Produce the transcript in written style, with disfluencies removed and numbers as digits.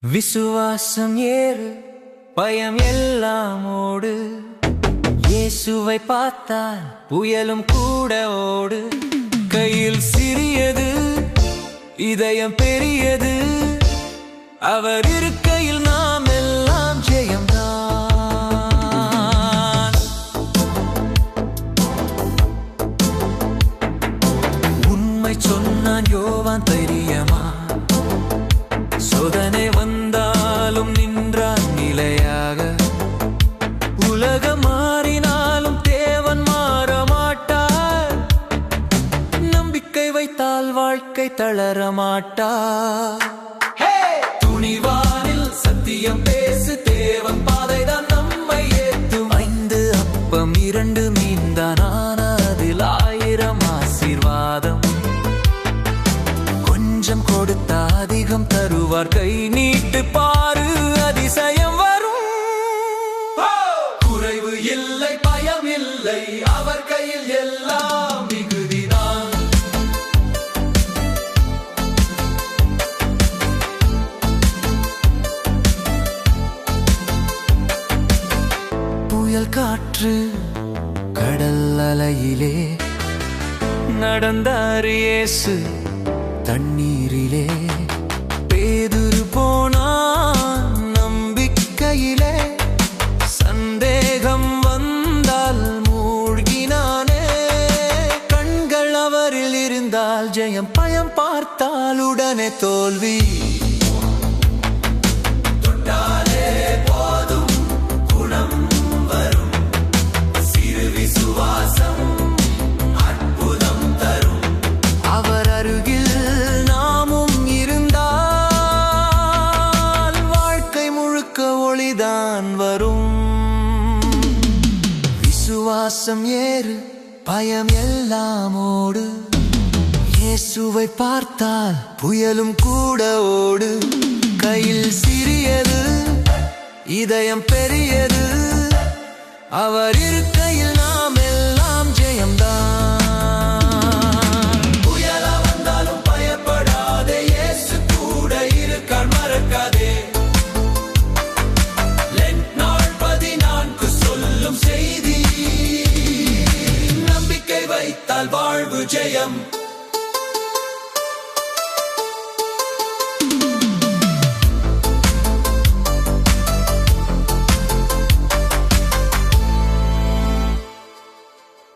விசுவாசம் ஏறு பயம் எல்லாம் ஓடு. இயேசுவை பார்த்தால் புயலும் கூட ஓடு. கையில் சிறியது இதயம் பெரியது. அவர் இருக்கையில் நாம் எல்லாம் ஜெயம்தான். உண்மை சொன்னான் யோவான் தைரியமா. சோதனை வந்தாலும் நின்றான் நிலையாக. உலகம் மாறினாலும் தேவன் மாற மாட்டார். நம்பிக்கை வைத்தால் வாழ்க்கை தளர மாட்டார். துணிவானில் சத்தியம் பேசு, தேவன் பாதைதான் நம்மை ஏற்றும். 5 அப்பம் 2 மீன்தான், அதில் 1000 ஆசீர்வாதம். கொஞ்சம் கொடுத்த அதிகம் தருவார். கை நீட்டு பாரு, அதிசயம் வரும். குறைவு இல்லை, பயம் இல்லை, அவர் கையில் எல்லாம் மிகுதிதான். புயல் காற்று கடல் அலையிலே நடந்தார் இயேசு தண்ணீரிலே. பேதுரு போனான் நம்பிக்கையிலே. சந்தேகம் வந்தால் மூழ்கினானே. கண்கள் அவரில் இருந்தால் ஜெயம், பயம் பார்த்தால் உடனே தோல்வி. தொட்டாலே போதும் குணம் வரும். சிறு விசுவாசம் அற்புதம் தரும். அவர் அருகில் ஒளிதான் வரும். விசுவாசம் ஏறு பயம் எல்லாம் ஓடு. இயேசுவை பார்த்தால் புயலும் கூட ஓடு. கையில் சிறியது இதயம் பெரியது. அவர் இருக்கையில் நாம் எல்லாம் ஜெயம்தான். புயலா வந்தாலும் பயப்படாதே, இயேசு கூட இருக்கார், மறக்காதே. செய்தி நம்பிக்கை வைத்தால் வாழ்வு ஜெயம்.